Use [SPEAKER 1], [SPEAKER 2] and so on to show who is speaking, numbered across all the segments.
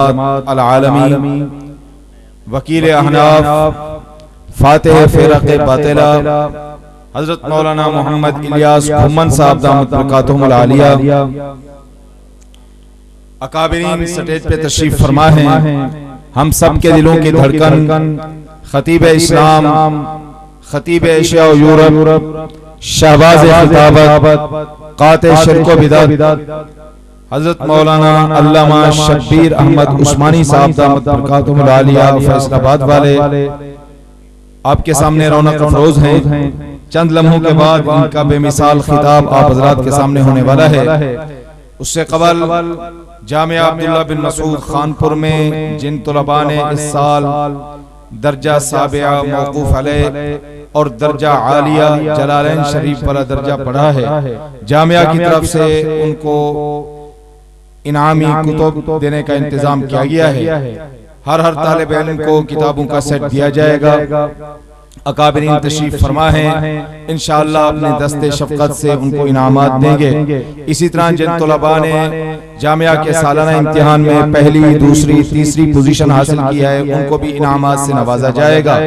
[SPEAKER 1] العالمی وکیل احناف فاتح فرق باطلہ حضرت مولانا محمد الیاس گھمن صاحب دامت برکاتہم العالیہ اکابرین سٹیج پہ تشریف فرما ہیں. ہم سب کے دلوں کی دھڑکن خطیب اسلام، خطیب ایشیا و یورپ، شہباز خطابت، قاطع شرک و بدعت حضرت مولانا علامہ شبیر احمد عثمانی صاحب دامت برکاتہم العالیہ فیصل آباد والے آپ کے سامنے رونق افروز ہیں. چند لمحوں کے بعد ان کا بے مثال خطاب آپ حضرات کے سامنے ہونے والا ہے. اس سے قبل جامعہ عبداللہ بن مسعود خانپور میں جن طلباء نے اس سال درجہ سابعہ موقوف علیہ اور درجہ عالیہ جلالین شریف والا درجہ پڑھا ہے، جامعہ کی طرف سے ان کو انعامی کتب دینے کا انتظام کیا گیا ہے. ہر طالب علم کو کتابوں کا سیٹ دیا جائے گا. اکابرین تشریف فرما ہیں، انشاءاللہ اپنے دست شفقت سے ان کو انعامات دیں گے. اسی طرح جن طلباء نے جامعہ کے سالانہ امتحان میں پہلی، دوسری، تیسری پوزیشن حاصل کی ہے ان کو بھی انعامات سے نوازا جائے گا.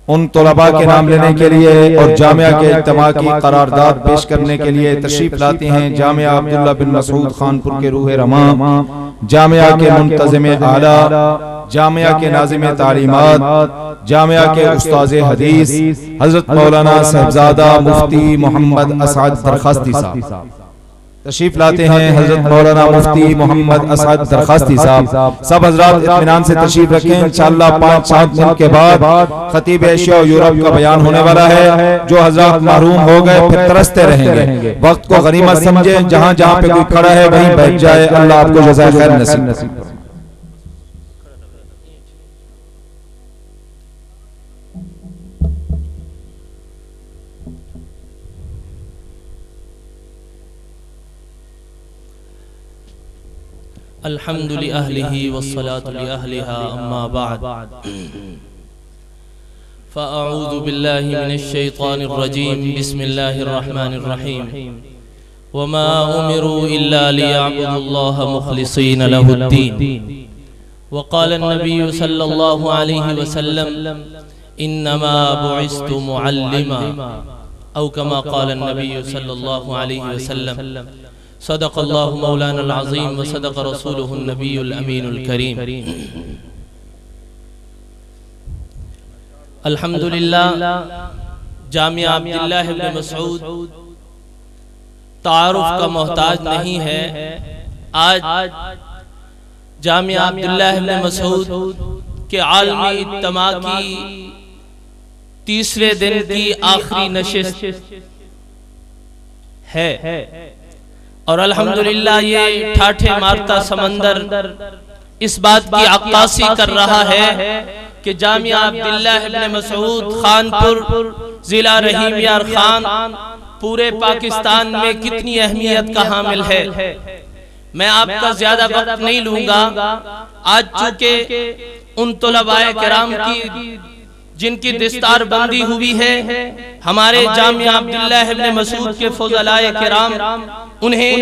[SPEAKER 1] ان طلباء کے نام لینے کے لیے اور جامعہ کے اجتماع کی قرارداد پیش کرنے کے لیے تشریف لاتے ہیں جامعہ عبداللہ بن مسعود خانپور کے روح رواں، جامعہ کے منتظم اعلیٰ، جامعہ کے ناظم تعلیمات، جامعہ کے استاذ حدیث حضرت مولانا صاحبزادہ مفتی محمد اسعد درخواستی صاحب تشریف لاتے ہیں. حضرت مولانا مفتی محمد اسعد درخواستی صاحب سب حضرات اطمینان سے تشریف رکھیں. انشاءاللہ 5-7 منٹ کے بعد خطیب ایشیا و یورپ کا بیان ہونے والا ہے. جو حضرات محروم ہو گئے پھر ترستے رہیں گے. وقت کو غنیمت سمجھیں، جہاں جہاں پہ کوئی کھڑا ہے وہیں بیٹھ جائے. اللہ آپ کو جزائے خیر نصیب.
[SPEAKER 2] الحمد لأهله والصلاة لأهلها أما بعد فأعوذ بالله من الشيطان الرجيم بسم الله الرحمن الرحيم وما أمروا إلا ليعبدوا الله مخلصين له الدين وقال النبي صلى الله عليه وسلم إنما بعثت معلما أو كما قال النبي صلى الله عليه وسلم صدق اللہ مولانا العظیم وصدق رسولہ النبی الامین الکریم. الحمدللہ جامعہ عبداللہ بن مسعود تعارف کا محتاج نہیں ہے. آج جامعہ عبداللہ بن مسعود کے عالمی اجتماع کی تیسرے دن کی آخری نشست ہے اور الحمدللہ یہ ٹھاٹھے مارتا سمندر اس بات کی عکاسی کر رہا ہے کہ جامعہ عبداللہ بن مسعود خانپور ضلع رحیم یار خان پورے پاکستان میں کتنی اہمیت کا حامل ہے. میں آپ کا زیادہ وقت نہیں لوں گا. آج چونکہ ان طلباء کرام کی جن کی دستار بندی ہوئی ہے، ہمارے جامعہ عبداللہ بن مسعود کے فضلاء کرام، انہیں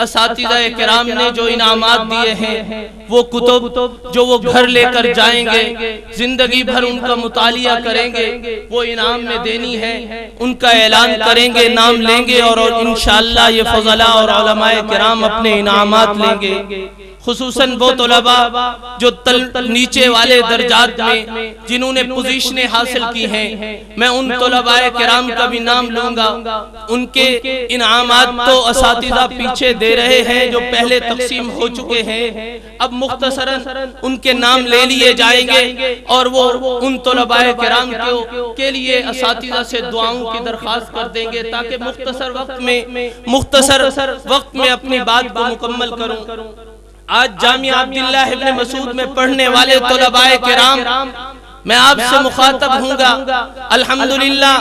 [SPEAKER 2] اساتذہ کرام نے جو انعامات دیے ہیں وہ کتب جو وہ گھر لے کر جائیں گے، زندگی بھر ان کا مطالعہ کریں گے، وہ انعام میں دینی ہے، ان کا اعلان کریں گے، نام لیں گے اور انشاءاللہ یہ فضلاء اور علماء کرام اپنے انعامات لیں گے. خصوصاً وہ طلباء جو نیچے والے درجات میں جنہوں نے پوزیشنیں حاصل کی ہیں، میں ان طلباء کرام کا بھی نام لوں گا. ان کے انعامات تو اساتذہ پیچھے دے رہے ہیں جو پہلے تقسیم ہو چکے ہیں. اب مختصراً ان کے نام لے لیے جائیں گے اور وہ ان طلباء کرام کے لیے اساتذہ سے دعاؤں کی درخواست کر دیں گے تاکہ مختصر وقت میں اپنی بات کو مکمل کروں. آج جامعہ عبداللہ بن مسعود میں پڑھنے والے طلباء کرام، میں آپ سے مخاطب ہوں گا. الحمدللہ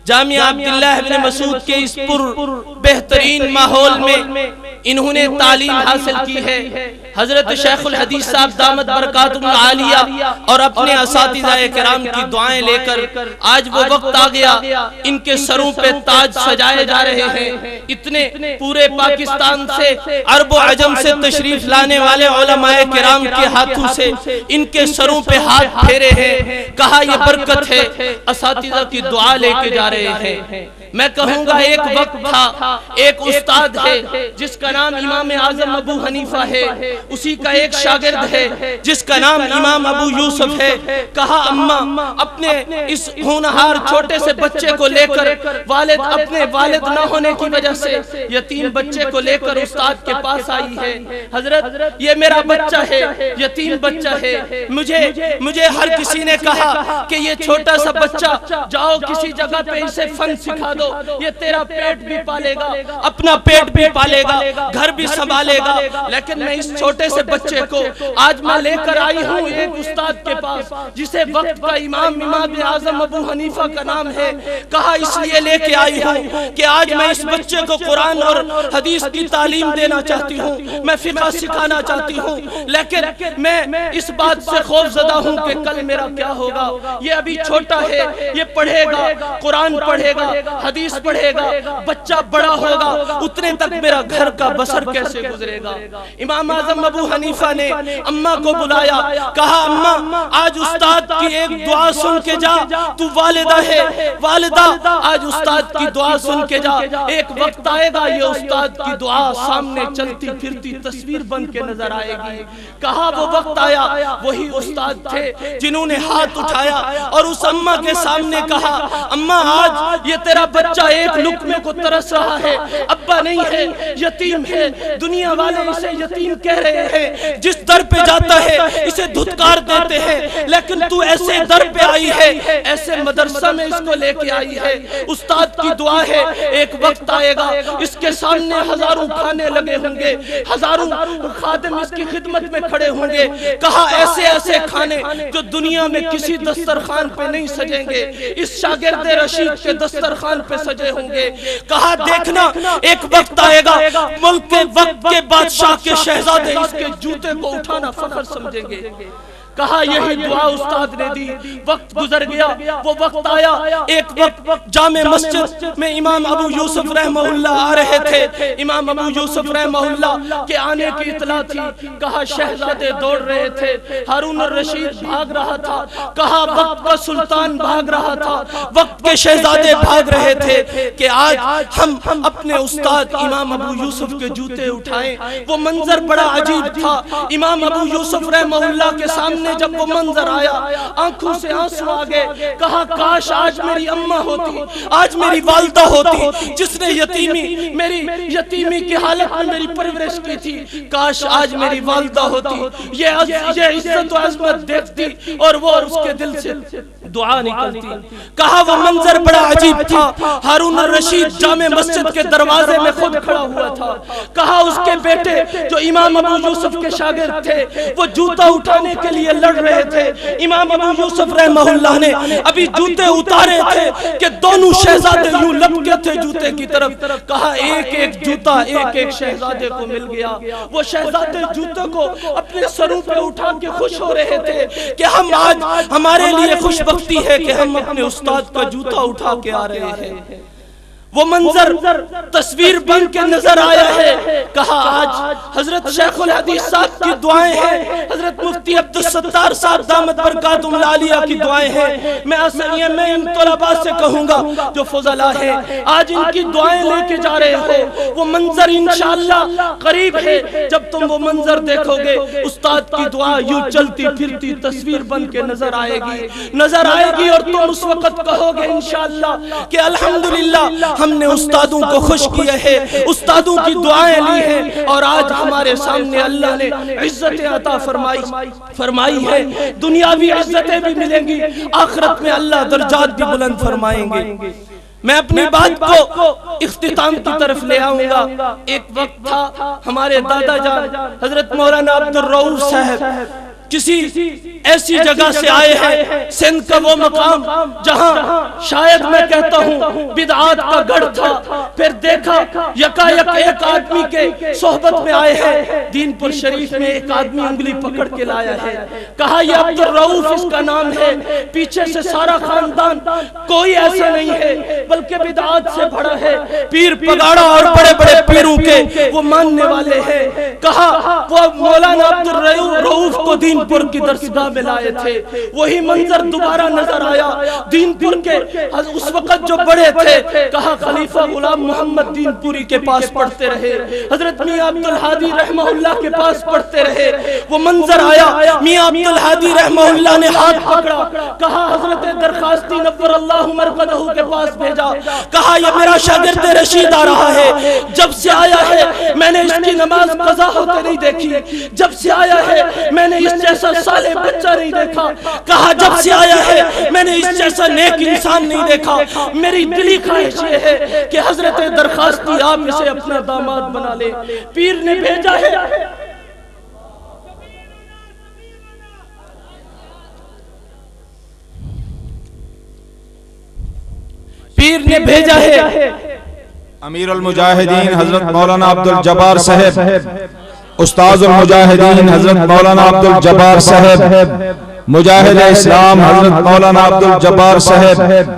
[SPEAKER 2] جامعہ عبداللہ بن مسعود کے اس پر بہترین ماحول میں انہوں نے تعلیم حاصل کی ہے حضرت شیخ الحدیث صاحب دامت برکاتہم العالیہ اور اپنے اساتذہ کرام کی دعائیں لے کر آج وہ وقت آ گیا ان کے سروں پہ تاج سجائے جا رہے ہیں۔ اتنے پورے پاکستان سے عرب و عجم سے تشریف لانے والے علماء کرام کے ہاتھوں سے ان کے سروں پہ ہاتھ پھیرے ہیں، کہا یہ برکت ہے، اساتذہ کی دعا لے کے جا رہے ہیں۔ میں کہوں گا ایک وقت تھا، ایک استاد ہے جس کا نام امام اعظم ابو حنیفہ ہے، اسی کا ایک شاگرد ہے جس کا نام امام ابو یوسف ہے۔ کہا اماں اپنے اس ہونہار چھوٹے سے بچے کو لے کر اپنے والد نہ ہونے کی وجہ سے یتیم بچے کو لے کر استاد کے پاس آئی ہے۔ حضرت یہ میرا بچہ ہے، یتیم بچہ ہے، مجھے ہر کسی نے کہا کہ یہ چھوٹا سا بچہ جاؤ کسی جگہ پہ اسے فن سکھا دو، یہ تیرا پیٹ بھی پالے گا، اپنا پیٹ بھی پالے گا، گھر بھی سنبھالے گا، لیکن میں اس چھوٹے سے بچے کو آج میں لے کر آئی ہوں ایک استاد کے پاس جسے وقت کا امام اعظم ابو حنیفہ کا نام ہے۔ کہا اس لیے لے کے آئی ہوں کہ آج میں اس بچے کو قرآن اور حدیث کی تعلیم دینا چاہتی ہوں، میں فقہ سکھانا چاہتی ہوں، لیکن میں اس بات سے خوف زدہ ہوں کہ کل میرا کیا ہوگا۔ یہ ابھی چھوٹا ہے، یہ پڑھے گا، قرآن پڑھے گا، حدیث پڑھے گا، بچہ بڑا ہوگا، اتنے تک میرا گھر کا بسر کیسے گزرے گا۔ امام اعظم ابو حنیفہ نے اماں کو بلایا، کہا اماں آج استاد کی ایک دعا سن کے جا، تو والدہ ہے، والدہ آج استاد کی دعا سن کے جا، ایک وقت آئے گا یہ استاد کی دعا سامنے چلتی پھرتی تصویر بن کے نظر آئے گی۔ کہا وہ وقت آیا، وہی استاد تھے جنہوں نے ہاتھ اٹھایا اور اس اماں کے سامنے کہا اماں آج یہ تیرا بچہ ایک لقمے کو ترس رہا ہے، ابا نہیں ہے، یتیم ہے، دنیا والے اسے یتیم کہہ رہے ہیں، جس در پہ جاتا ہے اسے دھتکار دیتے ہیں، لیکن تو ایسے در پہ آئی ہے، ایسے مدرسہ میں اس کو لے کے آئی ہے۔ استاد کی دعا ہے ایک وقت آئے گا اس کے سامنے ہزاروں کھانے لگے ہوں گے، ہزاروں خادم اس کی خدمت میں کھڑے ہوں گے۔ کہا ایسے ایسے کھانے جو دنیا میں کسی دسترخوان پہ نہیں سجیں گے اس شاگرد رشید کے دسترخوان پہ سجے ہوں گے۔ کہا دیکھنا ایک وقت آئے گا ملک کے وقت کے بادشاہ کے شہزادے اس کے جوتے کو اٹھانا فخر سمجھیں گے۔ کہا یہی دعا استاد نے دی، وقت گزر گیا، وہ وقت آیا ایک وقت جامع مسجد میں امام ابو یوسف رحمہ اللہ آ رہے تھے۔ امام ابو یوسف رحمہ اللہ کے آنے کی اطلاع تھی۔ کہا شہزادے دوڑ رہے تھے، ہارون الرشید بھاگ رہا تھا، کہا وقت کا سلطان بھاگ رہا تھا، وقت کے شہزادے بھاگ رہے تھے کہ آج ہم اپنے استاد امام ابو یوسف کے جوتے اٹھائیں۔ وہ منظر بڑا عجیب تھا۔ امام ابو یوسف رحمہ اللہ کے سامنے جب وہ منظر آیا آنکھوں سے آنسو آگے، کہا کاش آج میری اماں ہوتی، آج میری والدہ ہوتی جس نے میری یتیمی کی حالت میں میری پرورش کی تھی، کاش آج میری والدہ ہوتی، یہ عزت و عظمت دیکھتی اور وہ اس کے دل سے دعا نکلتی۔ کہا وہ منظر بڑا عجیب تھا، ہارون الرشید جامع مسجد کے دروازے میں خود کھڑا ہوا تھا۔ کہا اس کے بیٹے جو امام ابو یوسف کے شاگرد تھے وہ جوتا اٹھانے کے لیے لڑ رہے تھے۔ امام ابو یوسف رحمہ اللہ نے ابھی جوتے اتارے تھے کہ دونوں شہزادے یوں لپکے تھے جوتے کی طرف۔ کہا ایک ایک جوتا ایک ایک شہزادے کو مل گیا۔ وہ شہزادے جوتے کو اپنے سروں پہ اٹھا کے خوش ہو رہے تھے کہ ہم آج ہمارے لیے خوش بختی ہے کہ ہم اپنے استاد کا جوتا اٹھا کے آ رہے ہیں۔ وہ منظر تصویر بن کے نظر آیا ہے۔ کہا آج حضرت شیخ الحدیث صاحب کی دعائیں ہیں، حضرت مفتی عبدالستار صاحب دامت برکاتہم العالیہ کی دعائیں ہیں۔ میں ان طلباء سے کہوں گا جو فضلاء ہیں آج ان کی دعائیں لے کے جا رہے ہو، وہ منظر انشاءاللہ قریب ہے جب تم وہ منظر دیکھو گے استاد کی دعا یوں چلتی پھرتی تصویر بن کے نظر آئے گی اور تم اس وقت کہو گے انشاءاللہ کہ الحمدللہ ہم نے استادوں کو خوش کیا ہے، استادوں کی دعائیں لی ہیں اور آج ہمارے سامنے اللہ نے عزتیں عطا فرمائی ہے، دنیاوی عزتیں بھی ملیں گی، آخرت میں اللہ درجات بھی بلند فرمائیں گے۔ میں اپنی بات کو اختتام کی طرف لے آؤں گا۔ ایک وقت تھا ہمارے دادا جان حضرت مولانا عبد الرؤوف صاحب کسی ایسی جگہ سے آئے ہیں، سندھ کا وہ مقام جہاں شاید میں کہتا ہوں بدعات کا گڑھ تھا، پھر دیکھا یکا یک ایک آدمی کے صحبت میں آئے ہیں، دین پور شریف میں ایک آدمی انگلی پکڑ کے لایا ہے، کہا یہ عبدالرؤوف اس کا نام ہے، پیچھے سے سارا خاندان کوئی ایسا نہیں ہے بلکہ بدعات سے بھرا ہے، پیر پگاڑا اور بڑے بڑے پیروں کے وہ ماننے والے ہیں، کہا وہ مولانا عبدالرؤوف کو دین پور کی درسگاہ میں لائے تھے، وہی منظر دوبارہ نظر آیا، دین پور کے اس وقت جو بڑے تھے، کہا خلیفہ غلام محمد دین پوری کے پاس پڑھتے رہے، حضرت میاں عبدالہادی رحمہ اللہ کے پاس پڑھتے رہے، وہ منظر آیا، میاں عبدالہادی رحمہ اللہ نے ہاتھ پکڑا، کہا حضرت درخواستی نور اللہ مرقدہ کے پاس بھیجا، کہا یہ میرا شاگرد رشید آ رہا ہے، جب سے آیا ہے میں نے اس کی نماز قضا ہوتے نہیں دیکھی، جب سے آیا ہے میں نے اس جیسا صالح بچہ نہیں دیکھا، کہا جب سے آیا ہے میں نے اس جیسا نیک انسان نہیں دیکھا، میری دلی خواہش یہ ہے کہ حضرت درخواستی آپ اسے اپنا داماد بنا لے، پیر نے بھیجا ہے، پیر نے بھیجا ہے
[SPEAKER 1] امیر المجاہدین حضرت مولانا عبدالجبار صاحب، استاذ المجاہدین حضرت مولانا عبدالجبار صاحب، مجاہد اسلام حضرت مولانا عبدالجبار صاحب،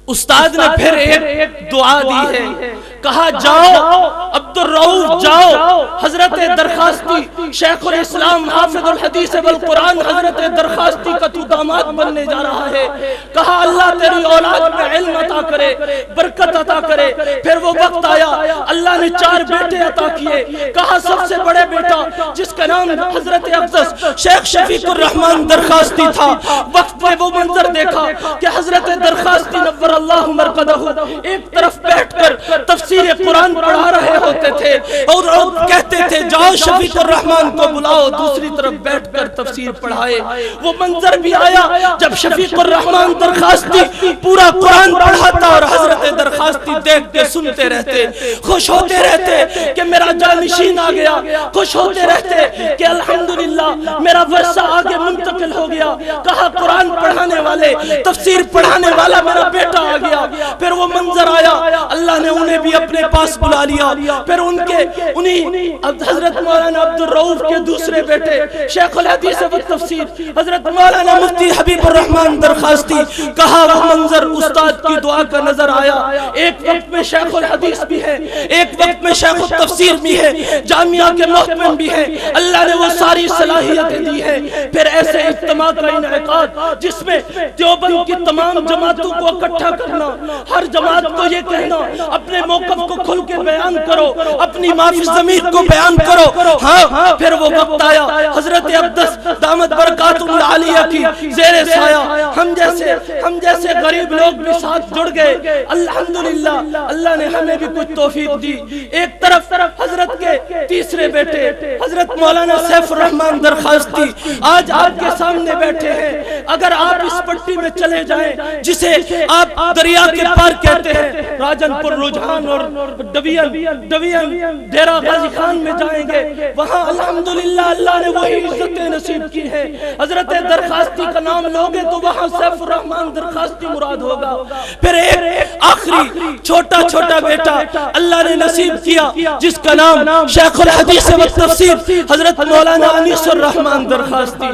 [SPEAKER 2] استاد نے پھر ایک دعا دی ہے، کہا جاؤ عبدالرؤوف جاؤ، حضرت درخواستی شیخ الاسلام حافظ الحدیث والقرآن حضرت درخواستی کا تو داماد بننے جا رہا ہے، کہا اللہ تیری اولاد میں علم عطا کرے، برکت عطا کرے، پھر وہ وقت آیا، اللہ نے 4 بیٹے عطا کیے، کہا سب سے بڑے بیٹا جس کا نام حضرت اقدس شیخ شفیق الرحمن درخواستی تھا، وقت میں وہ منظر دیکھا کہ حضرت درخواستی نور اللہ مرقدہ ایک طرف بیٹھ کر تفسیر قرآن پڑھا رہے ہوتے تھے اور کہتے تھے جاؤ شفیق الرحمن کو بلاؤ، دوسری طرف بیٹھ کر تفسیر پڑھائے، وہ منظر بھی آیا جب شفیق الرحمن درخواستی پورا قرآن پڑھاتا اور حضرت درخواستی دیکھ کے سنتے رہتے، خوش ہوتے رہتے کہ میرا جانشین آ گیا، خوش ہوتے رہتے کہ الحمدللہ میرا ورثہ آگے منتقل ہو گیا، کہا قرآن پڑھانے والے تفسیر پڑھانے والا میرا بیٹا آ گیا، پھر وہ منظر آیا، اللہ نے انہیں بھی اپنے پاس بلا لیا، پھر انہیں حضرت مولانا عبدالرؤوف کے دوسرے بیٹے شیخ الحدیث و تفسیر حضرت مولانا مفتی حبیب الرحمن درخواستی، کہا وہ منظر استاد کی دعا کا نظر آیا، ایک وقت میں شیخ الحدیث بھی ہے، ایک وقت میں شیخ التفسیر بھی ہے، جامعہ کے محتمم بھی ہے، اللہ نے وہ ساری صلاحیتیں دی ہے، پھر ایسے اجتماع کا انعقاد جس میں دیوبند کی تمام جماعتوں کو اکٹھا کرنا، ہر جماعت کو یہ کہنا اپنے موقف کو کھل کے بیان کرو، اپنی معافی ضمیر کو بیان کرو، ہاں پھر وہ وقت آیا حضرت اقدس دامت برکات العالیہ کی زیر سایہ ہم جیسے غریب لوگ بھی ساتھ جڑ گئے، الحمدللہ اللہ نے ہمیں بھی کچھ توفیق دی، ایک طرف حضرت کے تیسرے بیٹے حضرت مولانا سیف الرحمن درخواستی آج آپ کے سامنے بیٹھے ہیں، اگر آپ اس پٹی میں چلے جائیں جسے آپ دریا کے پار کہتے ہیں، راجن پور رجحان اور ڈوین ڈیرہ غازی خان میں جائیں گے، وہاں الحمدللہ اللہ نے وہی عزتیں نصیب کی ہیں، حضرت درخواستی کا نام لوگے تو وہاں سیف الرحمن درخواستی مراد ہوگا، پھر ایک آخری چھوٹا بیٹا اللہ نے نصیب کیا جس کا نام شیخ الحدیث و تفسیر حضرت مولانا انیس الرحمن درخواستی،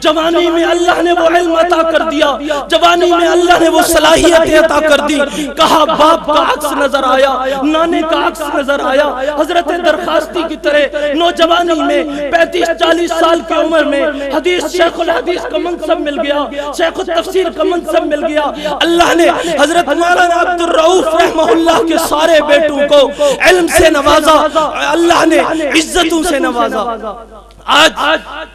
[SPEAKER 2] جوانی میں اللہ نے وہ علم عطا کر دیا، جوانی میں اللہ نے وہ صلاحیت عطا کر دی، کہا باپ کا عکس نظر آیا، نانے کا عکس نظر آیا، حضرت درخواستی کی طرح نوجوانی میں 35-40 سال کی عمر میں حدیث شیخ الحدیث کا منصب مل گیا، شیخ التفسیر کا منصب مل گیا، اللہ نے حضرت مولانا عبدالرؤوف رحمہ اللہ کے سارے بیٹوں کو علم سے نوازا، اللہ نے عزتوں سے نوازا، آج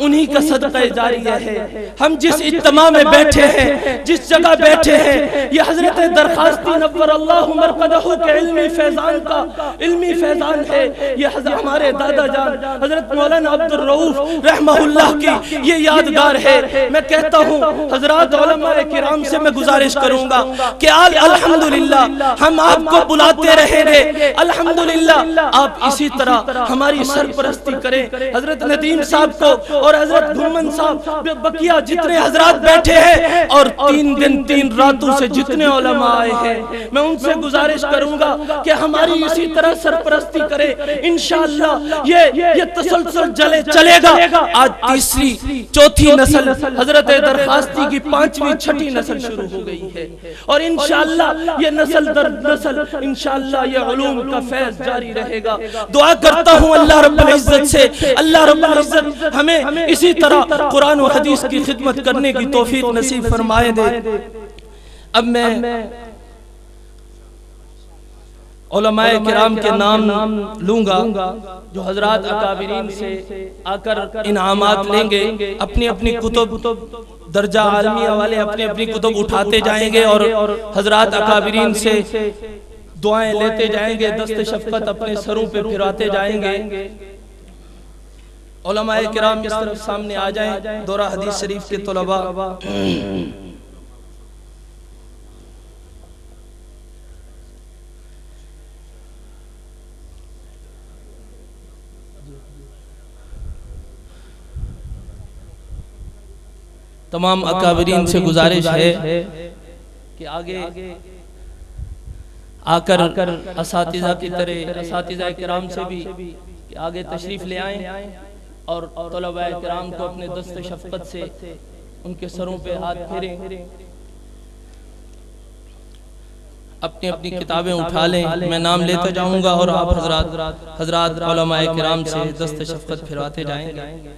[SPEAKER 2] انہی کا صدقہ جاریہ ہے. ہم جس اجتماع میں بیٹھے ہیں، جس جگہ بیٹھے ہیں، یہ حضرت درخواستی نور اللہ مرقدہ کے علمی فیضان کا علمی فیضان ہے. یہ ہمارے دادا جان حضرت مولانا عبد الرؤوف رحمہ اللہ کی یہ یادگار ہے. میں کہتا ہوں حضرات علماء کرام سے میں گزارش کروں گا کہ الحمدللہ ہم آپ کو بلاتے رہیں گے. الحمدللہ آپ اسی طرح ہماری سرپرستی کریں. حضرت ندیم صاحب کو اور حضرت گھومن صاحب بقیہ جتنے حضرات بیٹھے ہیں اور 3 دن 3 راتوں سے جتنے علماء آئے ہیں، میں ان سے گزارش کروں گا کہ ہماری اسی طرح سرپرستی کرے. انشاءاللہ یہ تسلسل چلے گا. آج تیسری چوتھی نسل حضرت درخواستی کی 5ویں 6ٹھی نسل شروع ہو گئی ہے، اور انشاءاللہ یہ نسل در نسل انشاءاللہ یہ علوم کا فیض جاری رہے گا. دعا کرتا ہوں اللہ رب العزت سے، اللہ رب العزت ہمیں اسی طرح قرآن و حدیث کی خدمت کرنے کی توفیق نصیب فرمائے دے. اب میں علماء کرام کے نام لوں گا جو حضرات اکابرین سے آ کر انعامات لیں گے. اپنی اپنی کتب درجہ عالمیہ والے اپنی اپنی کتب اٹھاتے جائیں گے اور حضرات اکابرین سے دعائیں لیتے جائیں گے. دست شفقت اپنے سروں پہ پھراتے جائیں گے. علماء کرام اس طرف سامنے آ جائیں. دورہ حدیث شریف کے طلباء تمام اکابرین سے گزارش ہے کہ آگے آ کر اساتذہ کی طرح اساتذہ کرام سے بھی کہ آگے تشریف لے آئیں اور طلباء کرام کو اپنے دست شفقت سے ان کے سروں پہ ہاتھ پھیریں. اپنی اپنی کتابیں اٹھا لیں. میں نام لیتا جاؤں گا اور آپ حضرات علماء کرام سے دست شفقت پھرواتے جائیں گے.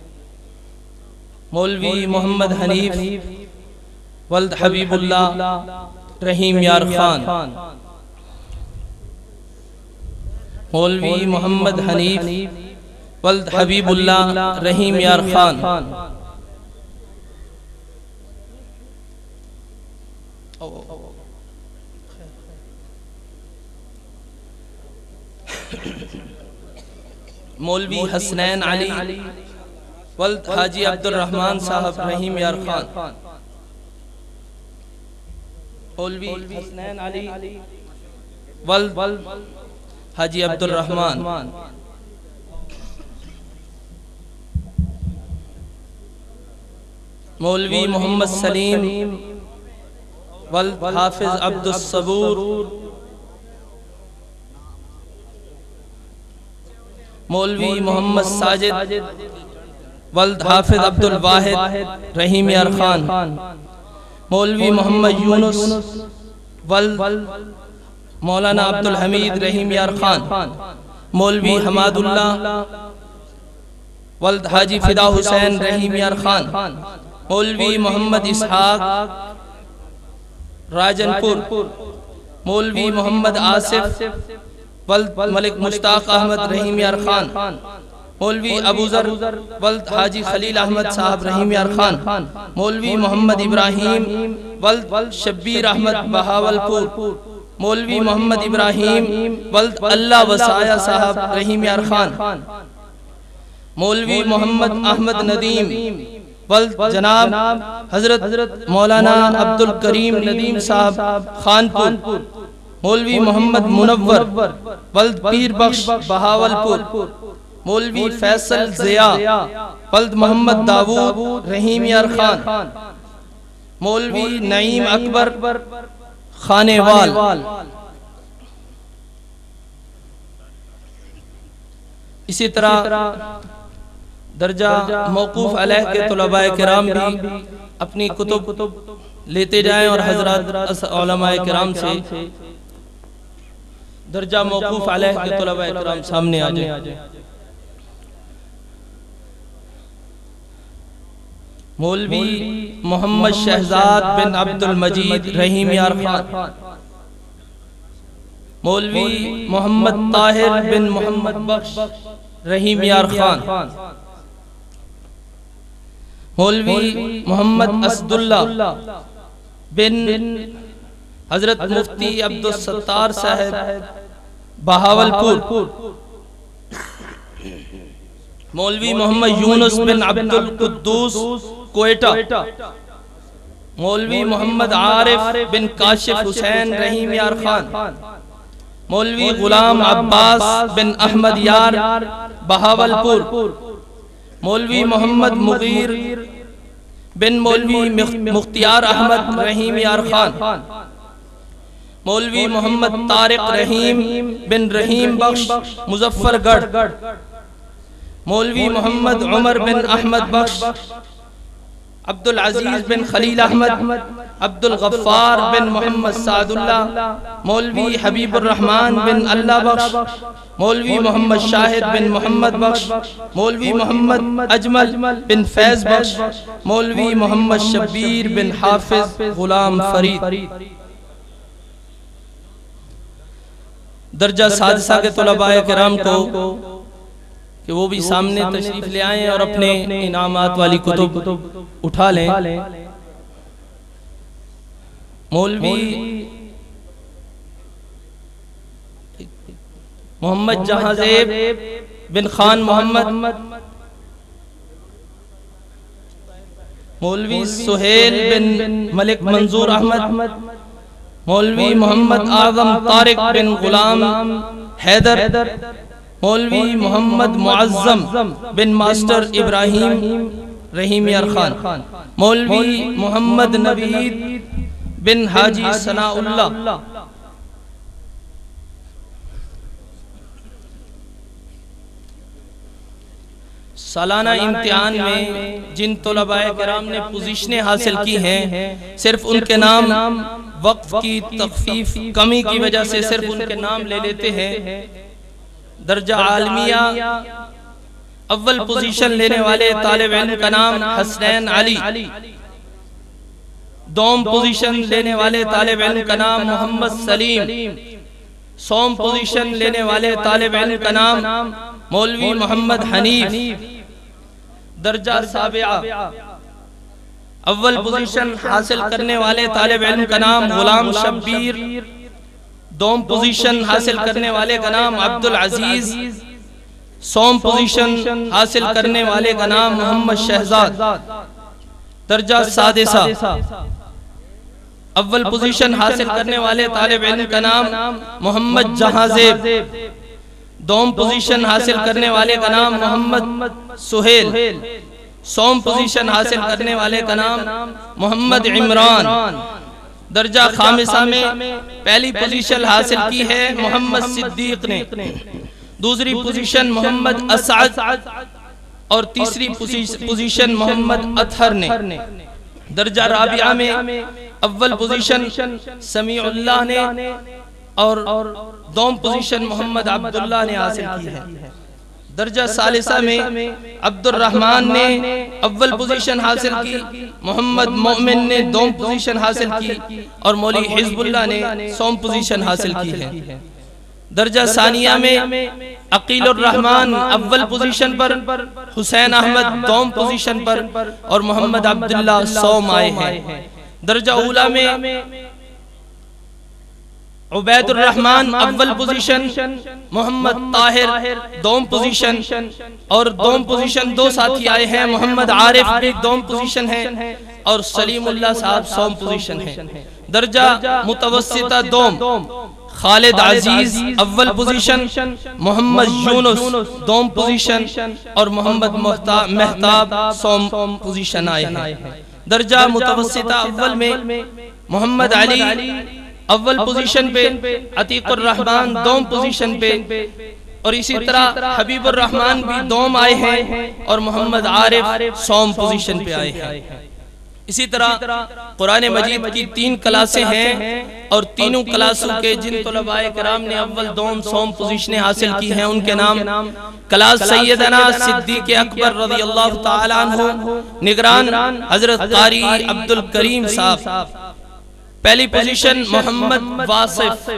[SPEAKER 2] مولوی محمد حنیف ولد حبیب اللہ رحیم یار خان. مولوی محمد حنیف ولد حبیب اللہ رحیم یار خان. مولوی حسنین علی ولد حاجی عبد الرحمن صاحب رحیم یار خان. مولوی حسنین علی ولد حاجی عبد الرحمن. مولوی محمد سلیم ولد حافظ عبد الصبور. مولوی محمد ساجد ولد حافظ عبد الواحد رحیم یار خان. مولوی محمد یونس ولد مولانا عبد الحمید رحیم یار خان. مولوی حماد اللہ ولد حاجی فدا حسین رحیم یار خان. مولوی محمد اسحاق راجن پور. مولوی محمد آصف ولد ملک مشتاق احمد رحیم یار خان. مولوی ابو ذر ولد حاجی خلیل احمد صاحب رحیم یار خان. مولوی محمد ابراہیم ولد شبیر احمد بہاول پور. مولوی محمد ابراہیم ولد اللہ وسایہ صاحب رحیم یار خان. مولوی محمد احمد ندیم ولد جناب حضرت مولانا عبد الکریم ندیم صاحب خانپور. مولوی محمد منور ولد پیر بخش بہاول پور. مولوی فیصل ضیاء ولد محمد داود رحیم یار خان. مولوی نعیم اکبر خانے وال. اسی طرح درجہ موقوف علیہ کے طلباء کرام بھی اپنی کتب لیتے جائیں اور حضرات علماء کرام سے درجہ موقوف علیہ کے طلباء کرام سامنے آ جائیں. مولوی محمد شہزاد بن عبد المجید رحیم یار خان. مولوی محمد طاہر بن محمد بخش رحیم یار خان. مولوی محمد اسد اللہ بن حضرت مفتی عبدالستار صاحب بہاولپور، مولوی محمد یونس بن عبد القدوس کوئٹہ، مولوی محمد عارف بن کاشف حسین رحیم یار خان، مولوی غلام عباس بن احمد یار بہاولپور، مولوی محمد مغیر بن مولوی مختیار احمد رحیم یار خان، مولوی محمد طارق رحیم بن رحیم بخش مظفر گڑھ، مولوی محمد عمر بن احمد بخش، عبدالعزیز بن خلیل احمد، عبدالغفار بن محمد سعد اللہ، مولوی حبیب الرحمن بن اللہ بخش، مولوی محمد شاہد بن محمد بخش، مولوی محمد اجمل بن فیض بخش، مولوی محمد شبیر بن حافظ غلام فرید۔ درجہ سادسہ کے طلباء کرام کو کہ وہ بھی سامنے تشریف لے آئیں اور اپنے انعامات والی کتب اٹھا لیں۔ مولوی محمد جہازیب بن خان محمد، مولوی سہیل بن ملک منظور احمد، مولوی محمد اعظم طارق بن غلام حیدر، مولوی محمد معظم بن ماسٹر ابراہیم رحیم یار خان، مولوی محمد نوید بن حاجی ثناء اللہ۔ سالانہ امتحان میں جن طلباء کرام نے پوزیشنیں حاصل کی ہیں، صرف ان کے نام وقت کی تخفیف کمی کی وجہ سے صرف ان کے نام لے لیتے ہیں۔ درجہ عالمیہ اول پوزیشن لینے والے طالب علم کا نام حسنین علی، دوم پوزیشن لینے والے طالب علم کا نام محمد سلیم، سوم پوزیشن لینے والے طالب علم کا نام مولوی محمد حنیف۔ درجہ سابعہ اول پوزیشن حاصل کرنے والے طالب علم کا نام غلام شبیر، دوم پوزیشن حاصل کرنے والے کا نام عبدالعزیز، سوم پوزیشن حاصل کرنے والے کا نام محمد شہزاد۔ درجہ سادسہ اول پوزیشن حاصل کرنے والے طالب علم کا نام محمد جہازیب، دوم پوزیشن حاصل کرنے والے کا نام محمد سہیل، سوم پوزیشن حاصل کرنے والے کا نام محمد عمران۔ درجہ خامسہ میں پہلی پوزیشن حاصل کی ہے محمد صدیق نے، دوسری پوزیشن محمد اسعد اور تیسری پوزیشن محمد اطہر نے۔ درجہ رابعہ میں اول پوزیشن سمیع اللہ نے اور دوم پوزیشن محمد عبداللہ نے حاصل کی ہے۔ درجہ ثالثہ میں عبد الرحمن نے اول پوزیشن حاصل کی، محمد مومن نے دوم پوزیشن حاصل کی اور مولوی حزب اللہ نے سوم پوزیشن حاصل کی ہے۔ درجہ ثانیہ میں عقیل الرحمن اول پوزیشن پر، حسین احمد دوم پوزیشن پر اور محمد عبداللہ سوم آئے ہیں۔ درجہ اولا میں عبید الرحمن اول پوزیشن، محمد طاہر دوم پوزیشن اور دوم پوزیشن دو ساتھی آئے ہیں، محمد عارف بھی دوم پوزیشن ہے اور سلیم اللہ صاحب سوم پوزیشن ہے۔ درجہ متوسطہ دوم خالد عزیز اول پوزیشن، محمد یونس دوم پوزیشن اور محمد مہتاب سوم پوزیشن آئے ہیں۔ درجہ متوسطہ اول میں محمد علی اول پوزیشن پہ، عتیق الرحمن دوم پوزیشن پہ اور اسی طرح حبیب الرحمن بھی دوم آئے ہیں اور محمد عارف سوم پوزیشن پہ آئے ہیں۔ اسی طرح قرآن مجید کی 3 کلاسیں ہیں اور تینوں کلاسوں کے جن طلباء کرام نے اول دوم سوم پوزیشنیں حاصل کی ہیں ان کے نام: کلاس سیدنا صدیق اکبر رضی اللہ تعالی عنہ، نگران حضرت قاری عبدالکریم صاحب، پہلی پوزیشن محمد واصف،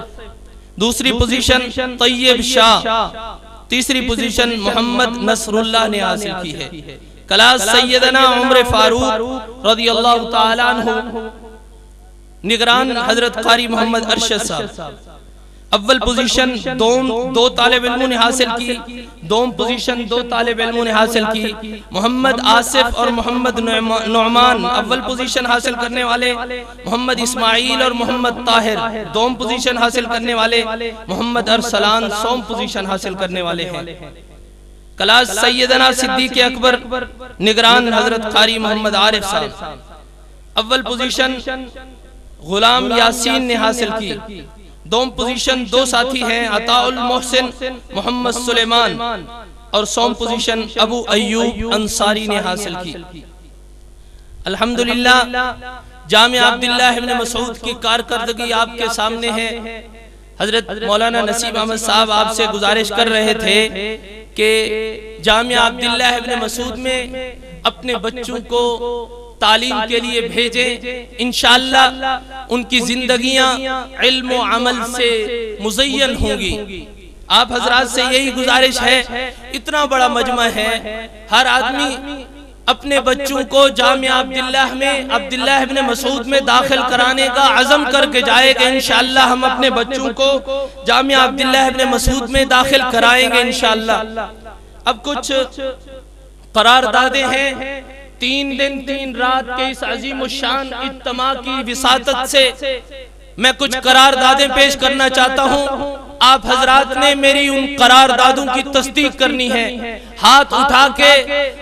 [SPEAKER 2] دوسری پوزیشن طیب شاہ، تیسری پوزیشن محمد نصر اللہ نے حاصل کی ہے۔ کلاس سیدنا عمر فاروق رضی اللہ تعالیٰ عنہ، نگران حضرت قاری محمد ارشد صاحب، اول پوزیشن دو طالب علموں نے حاصل کی، دوم پوزیشن 2 طالب علموں نے حاصل کی، محمد آصف اور محمد نعمان اول پوزیشن حاصل کرنے والے، محمد اسماعیل اور محمد طاہر دوم پوزیشن حاصل کرنے والے، محمد ارسلان سوم پوزیشن حاصل کرنے والے ہیں۔ کلاس سیدنا صدیق اکبر، نگران حضرت قاری محمد عارف صاحب، اول پوزیشن غلام یاسین نے حاصل کی، دوم پوزیشن 2 ساتھی ہیں، عطاء المحسن محمد سلیمان، اور سوم پوزیشن ابو ایوب انصاری نے حاصل کی۔ الحمدللہ جامعہ عبداللہ ابن مسعود کی کارکردگی آپ کے سامنے ہے۔ حضرت مولانا نصیب احمد صاحب آپ سے گزارش کر رہے تھے کہ جامعہ عبداللہ ابن مسعود میں اپنے بچوں کو تعلیم کے لیے بھیجیں، انشاءاللہ ان کی زندگیاں علم و عمل سے مزین ہوں گی۔ آپ حضرات سے یہی گزارش ہے، اتنا بڑا مجمع ہے، ہر آدمی اپنے بچوں کو جامعہ عبداللہ میں عبداللہ ابن مسعود میں داخل کرانے کا عزم کر کے جائے گا۔ انشاءاللہ ہم اپنے بچوں کو جامعہ عبداللہ ابن مسعود میں داخل کرائیں گے انشاءاللہ۔ اب کچھ قراردادیں ہیں، 3 دن 3 رات کے اس عظیم الشان اجتماع کی وساطت سے میں کچھ قراردادیں پیش کرنا چاہتا ہوں۔ آپ حضرات نے میری ان قراردادوں کی تصدیق کرنی ہے، ہاتھ اٹھا کے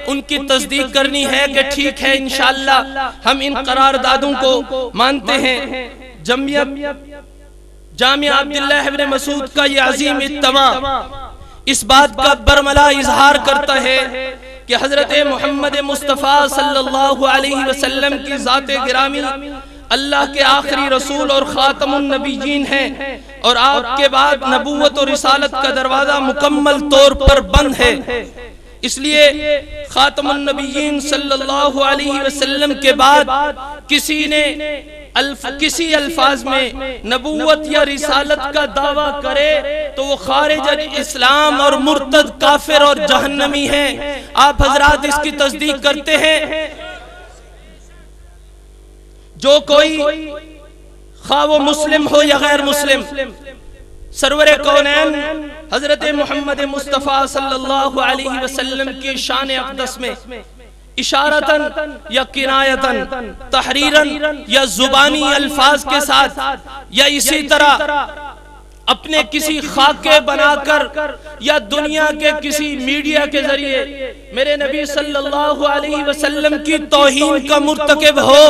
[SPEAKER 2] ان کی تصدیق کرنی ہے کہ ٹھیک ہے انشاءاللہ ہم ان قراردادوں کو مانتے ہیں۔ جامعہ عبداللہ ابن مسعود کا یہ عظیم اجتماع اس بات کا برملا اظہار کرتا ہے کہ حضرت محمد مصطفیٰ صلی اللہ علیہ وسلم کی ذات گرامی اللہ کے آخری رسول اور خاتم النبیین ہیں، اور آپ کے بعد نبوت اور رسالت کا دروازہ مکمل طور پر بند ہے۔ اس لیے خاتم النبیین صلی اللہ علیہ وسلم کے بعد کسی الفاظ میں نبوت یا رسالت کا دعویٰ کرے تو وہ خارج اسلام اور مرتد کافر اور جہنمی ہیں۔ آپ حضرات اس کی تصدیق کرتے ہیں؟ جو کوئی خواہ وہ مسلم ہو یا غیر مسلم، سرور کونین حضرت محمد مصطفیٰ صلی اللہ علیہ وسلم کی شان اقدس میں اشارتاً یا کنایتاً، تحریراً یا زبانی الفاظ کے ساتھ، یا اسی طرح اپنے کسی خاکے بنا کر یا دنیا کے کسی میڈیا کے ذریعے میرے نبی صلی اللہ علیہ وسلم کی توہین کا مرتکب ہو،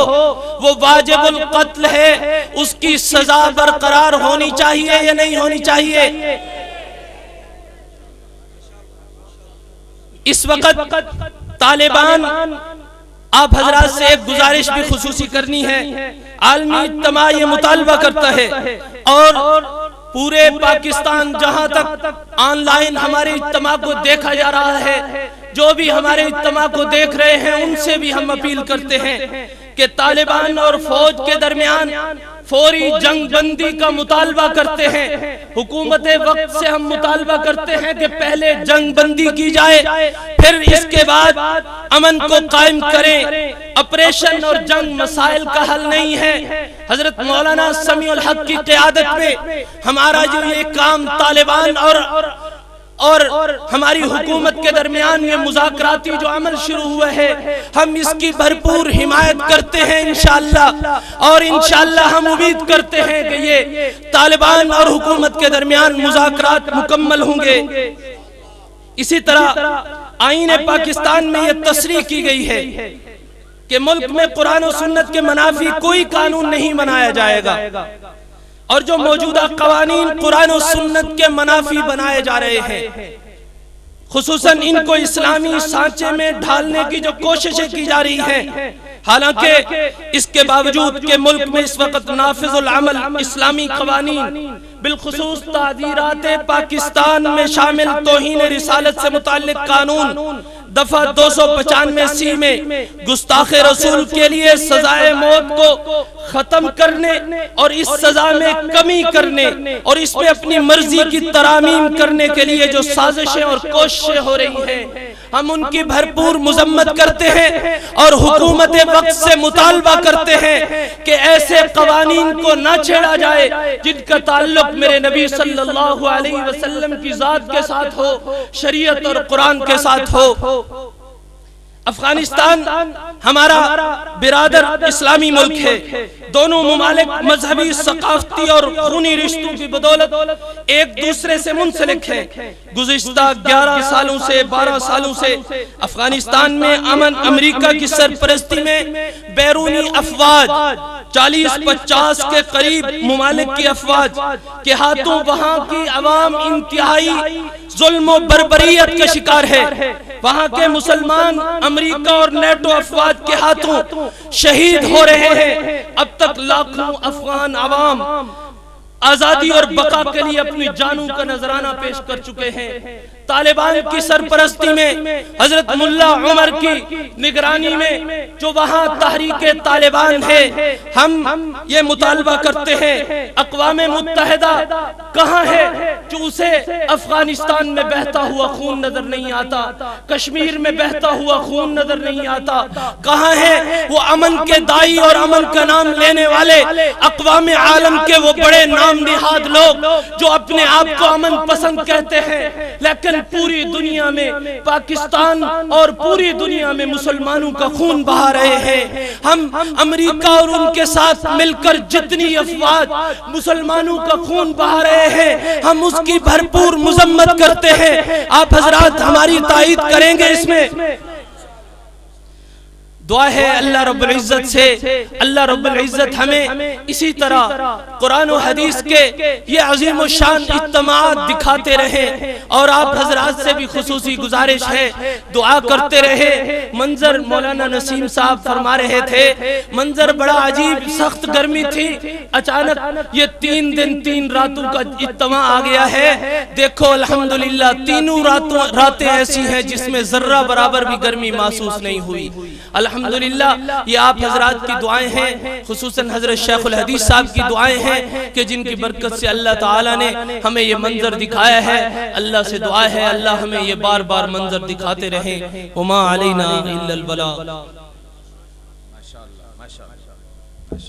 [SPEAKER 2] وہ واجب القتل ہے، اس کی سزا برقرار ہونی چاہیے یا نہیں ہونی چاہیے؟ اس وقت طالبان آپ حضرات سے ایک گزارش بھی خصوصی کرنی ہے۔ عالمی اجتماع یہ مطالبہ کرتا ہے، اور پورے پاکستان جہاں تک آن لائن ہمارے اجتماع کو دیکھا جا رہا ہے، جو بھی ہمارے اجتماع کو دیکھ رہے ہیں ان سے بھی ہم اپیل کرتے ہیں کہ طالبان اور فوج کے درمیان فوری جنگ بندی کا مطالبہ کرتے ہیں۔ حکومت وقت سے ہم مطالبہ کرتے ہیں کہ پہلے جنگ بندی کی جائے، پھر اس کے بعد امن کو قائم کریں۔ آپریشن اور جنگ مسائل کا حل نہیں ہے۔ حضرت مولانا سمیع الحق کی قیادت میں ہمارا جو یہ کام طالبان اور ہماری حکومت کے درمیان یہ مذاکراتی جو عمل شروع ہوا ہے، ہم اس کی بھرپور حمایت کرتے ہیں انشاءاللہ، اور انشاءاللہ ہم امید کرتے ہیں کہ یہ طالبان اور حکومت کے درمیان مذاکرات مکمل ہوں گے۔ اسی طرح آئین پاکستان میں یہ تصریح کی گئی ہے کہ ملک میں قرآن و سنت کے منافی کوئی قانون نہیں بنایا جائے گا، اور جو موجودہ قوانین قرآن و سنت کے منافی بنائے جا رہے ہیں، خصوصاً ان کو اسلامی سانچے میں ڈھالنے کی جو کوششیں کی جا رہی ہیں، حالانکہ اس کے باوجود کہ ملک میں اس وقت نافذ العمل اسلامی قوانین بالخصوص تعزیرات پاکستان میں شامل توہین رسالت سے متعلق قانون دفعہ 295 میں گستاخ رسول کے لیے سزائے موت کو ختم کرنے اور اس سزا میں کمی کرنے اور اس میں اپنی مرضی کی ترامیم کرنے کے لیے جو سازشیں اور کوششیں ہو رہی ہیں، ہم ان کی بھرپور مذمت کرتے ہیں اور حکومت وقت سے مطالبہ کرتے ہیں کہ ایسے قوانین کو نہ چھیڑا جائے جن کا تعلق میرے نبی صلی اللہ علیہ وسلم کی ذات کے ساتھ ہو، شریعت اور قرآن کے ساتھ ہو۔ افغانستان ہمارا برادر اسلامی ملک ہے، دونوں ممالک مذہبی، ثقافتی اور خونی رشتوں کی بدولت ایک دوسرے سے منسلک ہیں۔ گزشتہ 11 سالوں سے 12 سالوں سے افغانستان میں امن امریکہ کی سرپرستی میں بیرونی افواج 40-50 کے قریب ممالک کی افواج کے ہاتھوں وہاں کی عوام انتہائی ظلم و بربریت کا شکار ہے۔ وہاں کے مسلمان امریکہ اور نیٹو افواج کے ہاتھوں شہید ہو رہے ہیں۔ اب تک لاکھوں افغان عوام آزادی اور بقا کے لیے اپنی جانوں کا نذرانہ پیش کر چکے ہیں۔ طالبان کی سرپرستی میں حضرت ملا عمر کی نگرانی میں جو وہاں تحریک طالبان ہے، ہم یہ مطالبہ کرتے ہیں اقوام متحدہ کہاں ہے جو اسے افغانستان میں بہتا ہوا خون نظر نہیں آتا، کشمیر میں بہتا ہوا خون نظر نہیں آتا، کہاں ہے وہ امن کے دائی اور امن کا نام لینے والے اقوام عالم کے وہ بڑے نام نہاد لوگ جو اپنے آپ کو امن پسند کہتے ہیں، لیکن پوری دنیا میں پاکستان اور پوری دنیا میں مسلمانوں کا خون بہا رہے ہیں۔ ہم امریکہ اور ان کے ساتھ مل کر جتنی افواج مسلمانوں کا خون بہا رہے ہیں، ہم اس کی بھرپور مذمت کرتے ہیں۔ آپ حضرات ہماری تائید کریں گے اس میں؟ دعا ہے اللہ رب العزت سے، اللہ رب العزت ہمیں اسی طرح قرآن و حدیث کے یہ عظیم و شان اجتماعات دکھاتے رہے، اور آپ حضرات سے بھی خصوصی گزارش ہے دعا کرتے رہے۔ منظر مولانا نسیم صاحب فرما رہے تھے، منظر بڑا عجیب، سخت گرمی تھی، اچانک یہ 3 دن 3 راتوں کا اجتماع آ گیا ہے۔ دیکھو الحمدللہ تینوں راتیں ایسی ہیں جس میں ذرہ برابر بھی گرمی محسوس نہیں ہوئی۔ الحمدللہ یہ آپ حضرات کی دعائیں ہیں، خصوصاً حضرت شیخ الحدیث صاحب کی دعائیں ہیں کہ جن کی برکت سے اللہ تعالیٰ نے ہمیں یہ منظر دکھایا ہے۔ اللہ سے دعا ہے اللہ ہمیں یہ بار بار منظر دکھاتے رہیں۔ وما علینا الا البلاغ۔